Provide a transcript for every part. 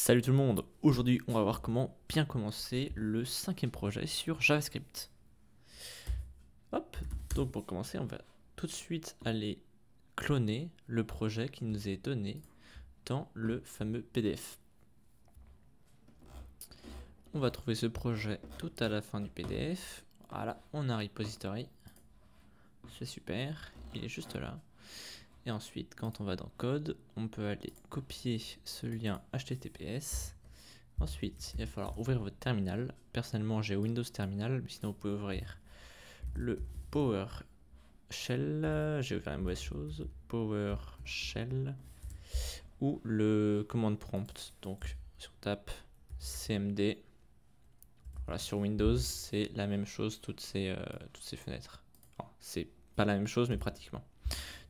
Salut tout le monde, aujourd'hui on va voir comment bien commencer le 5e projet sur JavaScript. Hop, donc pour commencer on va tout de suite aller cloner le projet qui nous est donné dans le fameux PDF. On va trouver ce projet tout à la fin du PDF, voilà, on a un repository, c'est super, il est juste là. Et ensuite quand on va dans code, on peut aller copier ce lien HTTPS. Ensuite, il va falloir ouvrir votre terminal. Personnellement, j'ai Windows Terminal, mais sinon vous pouvez ouvrir le PowerShell. J'ai ouvert la mauvaise chose. PowerShell ou le command prompt. Donc, si on tape CMD, voilà, sur Windows, c'est la même chose, toutes ces fenêtres. Enfin, c'est pas la même chose, mais pratiquement.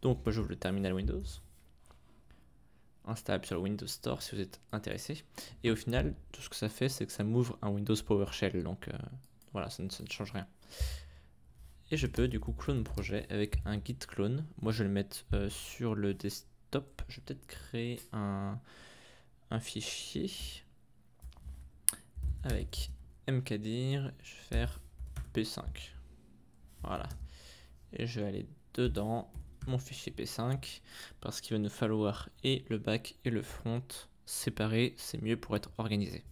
Donc, moi, j'ouvre le terminal Windows. Installable sur le Windows Store si vous êtes intéressé. Et au final, tout ce que ça fait, c'est que ça m'ouvre un Windows PowerShell. Donc voilà, ça ne change rien. Et je peux du coup clone mon projet avec un git clone. Moi, je vais le mettre sur le desktop. Je vais peut-être créer un fichier avec mkdir. Je vais faire p5. Voilà. Et je vais aller dedans mon fichier P5 parce qu'il va nous falloir et le back et le front séparés, c'est mieux pour être organisé.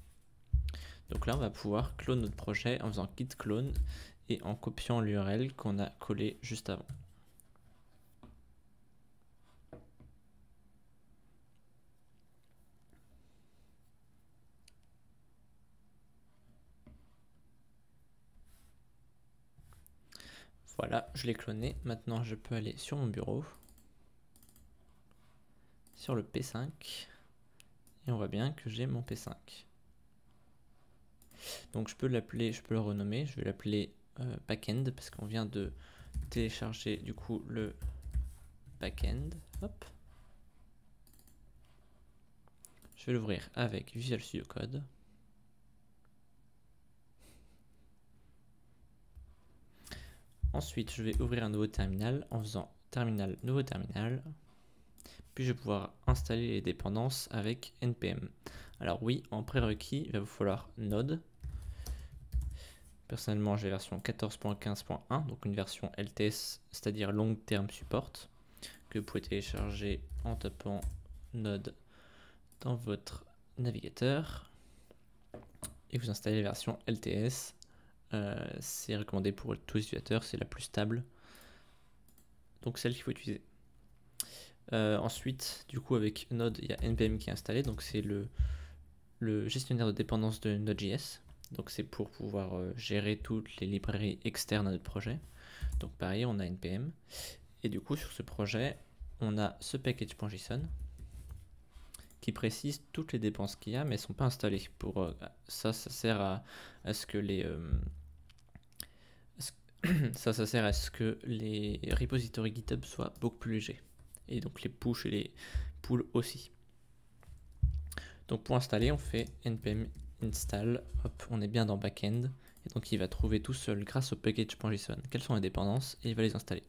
Donc là on va pouvoir clone notre projet en faisant git clone et en copiant l'URL qu'on a collé juste avant. Voilà, je l'ai cloné. Maintenant je peux aller sur mon bureau, sur le P5, et on voit bien que j'ai mon P5. Donc je peux l'appeler, je peux le renommer, je vais l'appeler backend parce qu'on vient de télécharger du coup le backend. Hop. Je vais l'ouvrir avec Visual Studio Code. Ensuite, je vais ouvrir un nouveau terminal en faisant terminal, nouveau terminal. Puis je vais pouvoir installer les dépendances avec npm. Alors oui, en prérequis, il va vous falloir Node. Personnellement, j'ai la version 14.15.1, donc une version LTS, c'est-à-dire Long Term Support, que vous pouvez télécharger en tapant Node dans votre navigateur. Et vous installez la version LTS. C'est recommandé pour tous les utilisateurs, c'est la plus stable. Donc celle qu'il faut utiliser. Ensuite, du coup, avec Node, il y a npm qui est installé, donc c'est le gestionnaire de dépendance de Node.js. Donc c'est pour pouvoir gérer toutes les librairies externes à notre projet. Donc pareil, on a npm. Et du coup, sur ce projet, on a ce package.json qui précise toutes les dépenses qu'il y a, mais elles ne sont pas installées. Pour ça sert à ce que les ça sert à ce que les repositories GitHub soient beaucoup plus légers. Et donc les push et les pulls aussi. Donc pour installer, on fait npm install, hop, on est bien dans backend, et donc il va trouver tout seul grâce au package.json quelles sont les dépendances et il va les installer.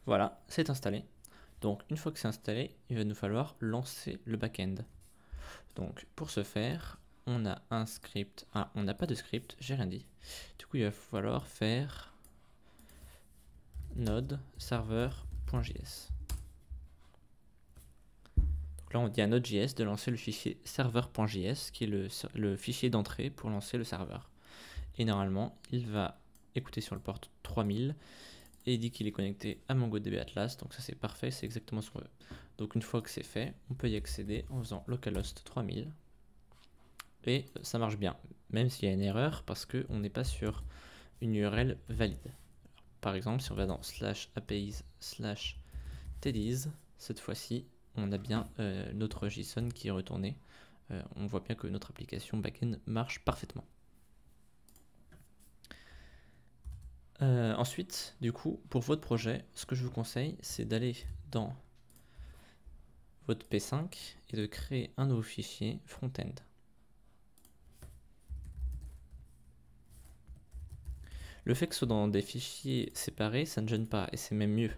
Voilà, c'est installé. Donc une fois que c'est installé, il va nous falloir lancer le backend. Donc pour ce faire, on a un script. Ah, on n'a pas de script, j'ai rien dit. Du coup, il va falloir faire node server.js. Donc là, on dit à Node.js de lancer le fichier server.js qui est le fichier d'entrée pour lancer le serveur. Et normalement, il va écouter sur le port 3000 et il dit qu'il est connecté à MongoDB Atlas. Donc ça, c'est parfait, c'est exactement ce qu'on veut. Donc une fois que c'est fait, on peut y accéder en faisant localhost 3000. Et ça marche bien, même s'il y a une erreur parce qu'on n'est pas sur une URL valide. Alors, par exemple, si on va dans /apis/tediz, cette fois-ci, on a bien notre JSON qui est retourné on voit bien que notre application backend marche parfaitement. Ensuite, du coup, pour votre projet, ce que je vous conseille, c'est d'aller dans votre P5 et de créer un nouveau fichier front-end. Le fait que ce soit dans des fichiers séparés, ça ne gêne pas et c'est même mieux.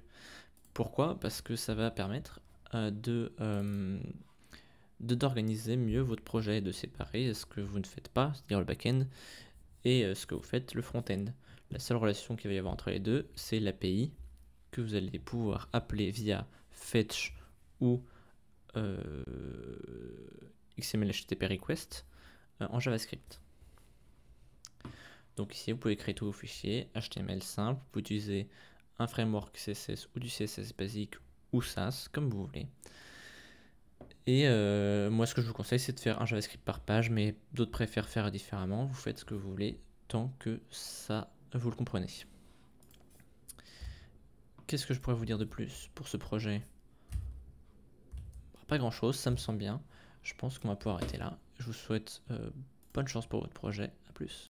Pourquoi? Parce que ça va permettre d'organiser mieux votre projet et de séparer ce que vous ne faites pas, c'est-à-dire le back-end, et ce que vous faites, le front-end. La seule relation qu'il va y avoir entre les deux, c'est l'API que vous allez pouvoir appeler via fetch ou XML HTTP request en JavaScript. Donc ici, vous pouvez créer tous vos fichiers HTML simple, vous pouvez utiliser un framework CSS ou du CSS basique ou Sass, comme vous voulez. Et moi, ce que je vous conseille, c'est de faire un JavaScript par page, mais d'autres préfèrent faire différemment. Vous faites ce que vous voulez, tant que ça, vous le comprenez. Qu'est-ce que je pourrais vous dire de plus pour ce projet? Pas grand-chose, ça me semble bien. Je pense qu'on va pouvoir arrêter là. Je vous souhaite bonne chance pour votre projet. À plus.